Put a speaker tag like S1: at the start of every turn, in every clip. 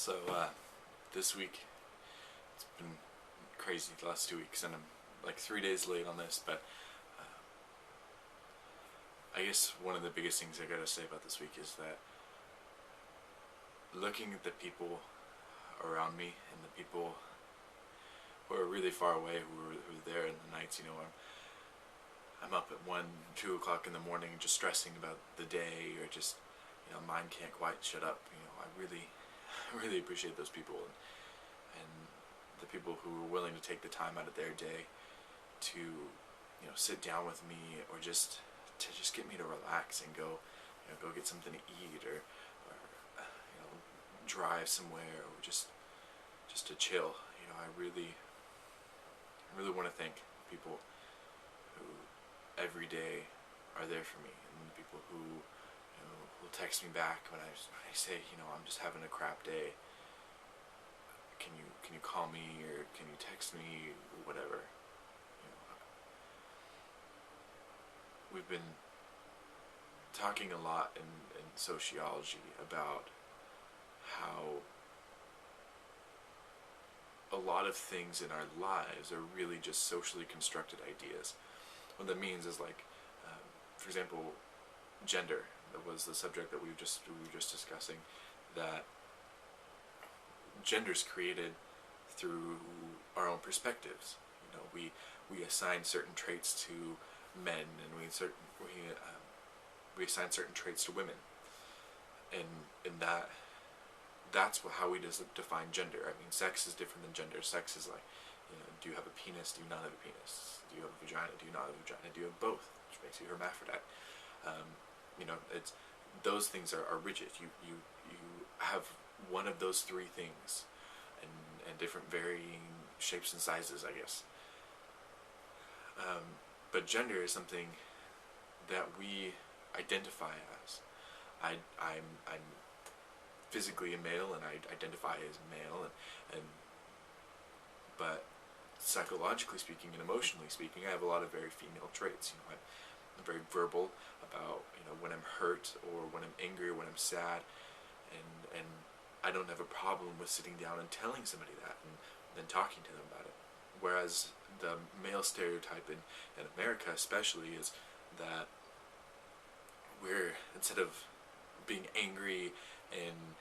S1: So this week it's been crazy the last 2 weeks, and I'm like 3 days late on this. But I guess one of the biggest things I gotta say about this week is that looking at the people around me and the people who are really far away, who are there in the nights, I'm up at 1, 2 o'clock in the morning just stressing about the day, or just, mind can't quite shut up. I really appreciate those people, and the people who are willing to take the time out of their day to, sit down with me, or just get me to relax and go get something to eat, or drive somewhere, or just to chill. I really want to thank people who every day are there for me, and people who will text me back when I say, I'm just having a crap day. Can you call me, or can you text me, whatever. We've been talking a lot in sociology about how a lot of things in our lives are really just socially constructed ideas. What that means is, like, for example, gender. That was the subject that we were just discussing. That gender's created through our own perspectives. We assign certain traits to men, and we assign certain traits to women, and that's how we define gender. I mean, sex is different than gender. Sex is like, do you have a penis? Do you not have a penis? Do you have a vagina? Do you not have a vagina? Do you have both? Which makes you hermaphrodite. It's those things are rigid. You have one of those three things, and different varying shapes and sizes, I guess. But gender is something that we identify as. I'm physically a male, and I identify as male, but psychologically speaking and emotionally speaking, I have a lot of very female traits. I'm very verbal about when I'm hurt, or when I'm angry, or when I'm sad, and I don't have a problem with sitting down and telling somebody that, and then talking to them about it. Whereas the male stereotype in America especially is that we're, instead of being angry and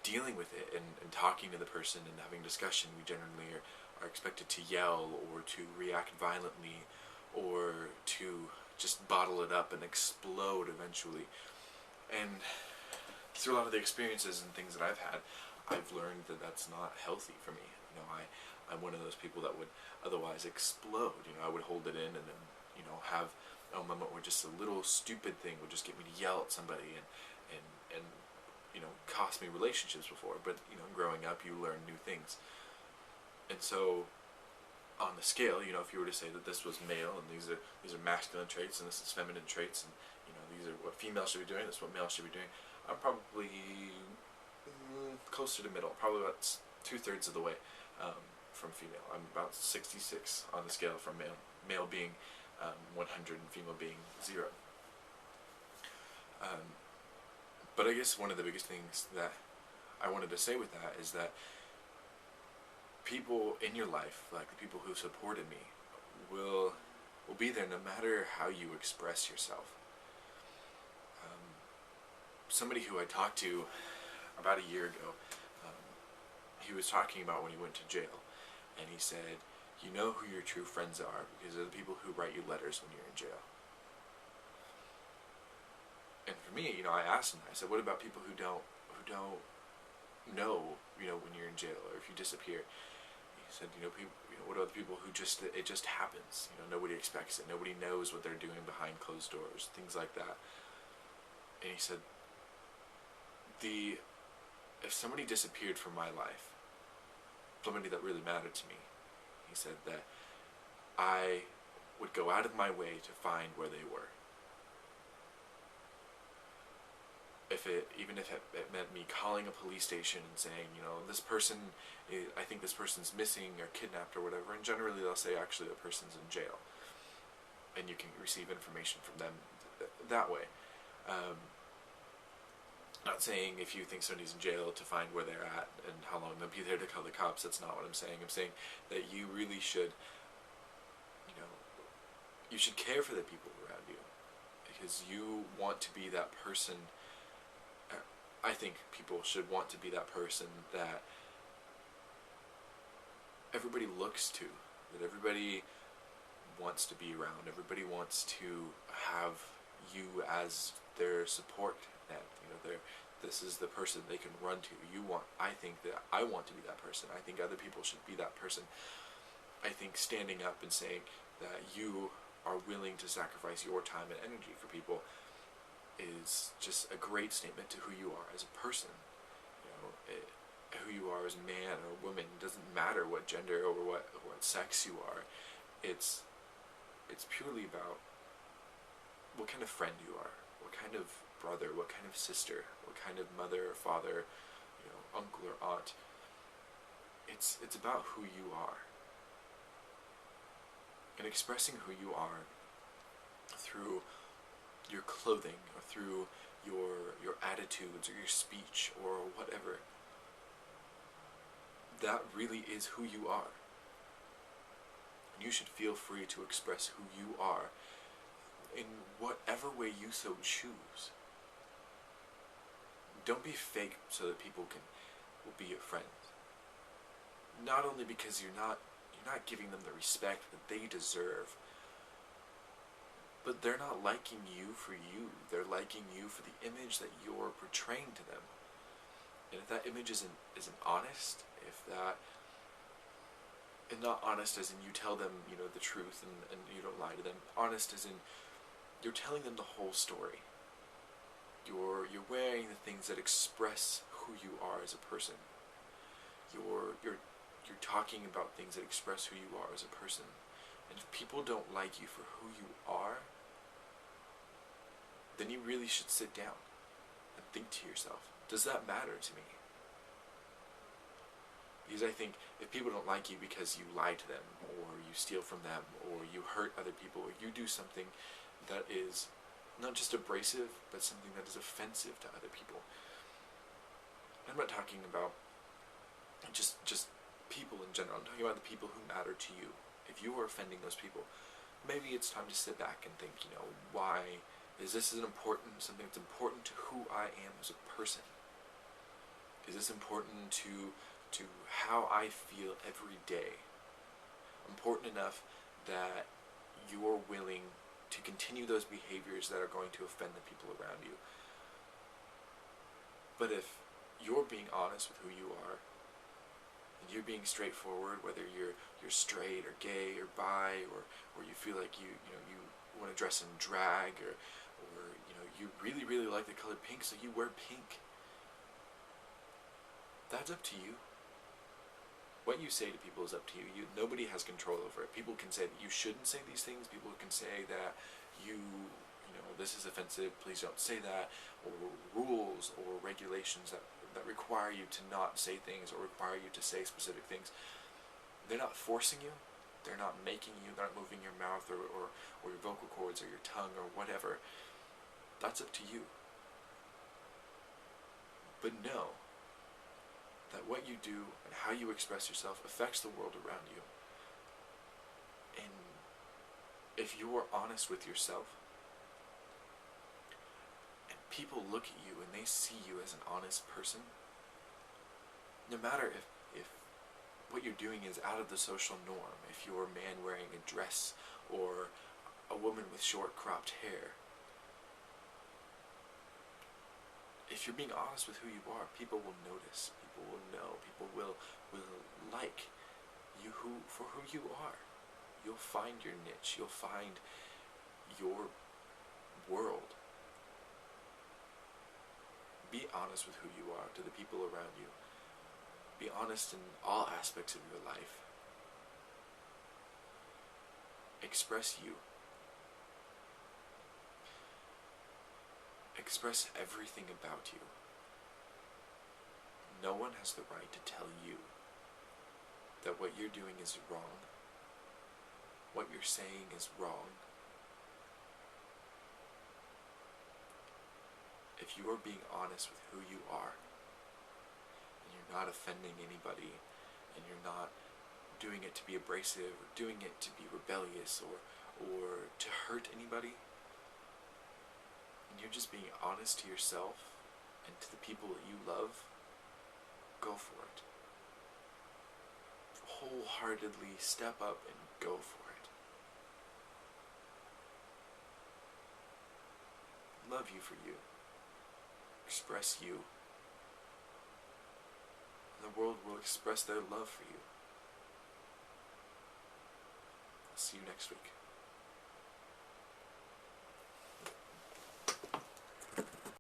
S1: dealing with it, and talking to the person and having discussion, we generally are expected to yell, or to react violently, or to just bottle it up and explode eventually. And through a lot of the experiences and things that I've had, I've learned that that's not healthy for me. I'm one of those people that would otherwise explode. I would hold it in, and then have a moment where just a little stupid thing would just get me to yell at somebody, and cost me relationships before. But growing up, you learn new things. And so on the scale, if you were to say that this was male, and these are masculine traits, and this is feminine traits, and these are what females should be doing, this is what males should be doing, I'm probably closer to middle, probably about 2/3 of the way from female. I'm about 66 on the scale from male being 100 and female being 0. But I guess one of the biggest things that I wanted to say with that is that people in your life, like the people who supported me, will be there no matter how you express yourself. Somebody who I talked to about a year ago, he was talking about when he went to jail, and he said, you know who your true friends are because they're the people who write you letters when you're in jail. And for me, I asked him, I said, what about people who don't know, when you're in jail, or if you disappear? He said, people, what about the people who it just happens? Nobody expects it. Nobody knows what they're doing behind closed doors, things like that. And he said, if somebody disappeared from my life, somebody that really mattered to me, he said that I would go out of my way to find where they were. Even if it meant me calling a police station and saying, this person, I think this person's missing or kidnapped or whatever, and generally they'll say actually the person's in jail, and you can receive information from them that way. not saying if you think somebody's in jail to find where they're at and how long they'll be there to call the cops. That's not what I'm saying. I'm saying that you really should, you know, you should care for the people around you, because you want to be that person. I think people should want to be that person that everybody looks to, that everybody wants to be around. Everybody wants to have you as their support net. This is the person they can run to. I think that I want to be that person. I think other people should be that person. I think standing up and saying that you are willing to sacrifice your time and energy for people is just a great statement to who you are as a person. Who you are as a man or a woman. It doesn't matter what gender or what sex you are. It's purely about what kind of friend you are, what kind of brother, what kind of sister, what kind of mother or father, uncle or aunt. It's about who you are. And expressing who you are through your clothing or through your attitudes or your speech or whatever, that really is who you are. And you should feel free to express who you are in whatever way you so choose. Don't be fake so that people will be your friends. Not only because you're not giving them the respect that they deserve, but they're not liking you for you. They're liking you for the image that you're portraying to them. And if that image isn't honest, and not honest as in you tell them, the truth and you don't lie to them. Honest as in you're telling them the whole story. You're wearing the things that express who you are as a person. You're talking about things that express who you are as a person. And if people don't like you for who you are, then you really should sit down and think to yourself, does that matter to me? Because I think if people don't like you because you lie to them, or you steal from them, or you hurt other people, or you do something that is not just abrasive, but something that is offensive to other people. I'm not talking about just people in general. I'm talking about the people who matter to you. If you are offending those people, maybe it's time to sit back and think, why is this something that's important to who I am as a person? Is this important to how I feel every day? Important enough that you're willing to continue those behaviors that are going to offend the people around you. But if you're being honest with who you are, and you're being straightforward, whether you're straight or gay or bi, or you feel like you want to dress in drag, or you really, really like the color pink, so you wear pink, that's up to you. What you say to people is up to you. Nobody has control over it. People can say that you shouldn't say these things. People can say that this is offensive, please don't say that, or rules or regulations that require you to not say things or require you to say specific things. They're not forcing you. They're not making you. They're not moving your mouth or your vocal cords or your tongue or whatever. That's up to you. But know that what you do and how you express yourself affects the world around you. And if you are honest with yourself, and people look at you and they see you as an honest person, no matter if what you're doing is out of the social norm, if you're a man wearing a dress or a woman with short cropped hair, if you're being honest with who you are, people will notice, people will know, people will like you for who you are. You'll find your niche, you'll find your world. Be honest with who you are to the people around you. Be honest in all aspects of your life. Express you. Express everything about you. No one has the right to tell you that what you're doing is wrong, what you're saying is wrong. If if you are being honest with who you are, and you're not offending anybody, and you're not doing it to be abrasive, or doing it to be rebellious, or to hurt anybody, and you're just being honest to yourself and to the people that you love, go for it. Wholeheartedly step up and go for it. Love you for you. Express you. And the world will express their love for you. I'll see you next week.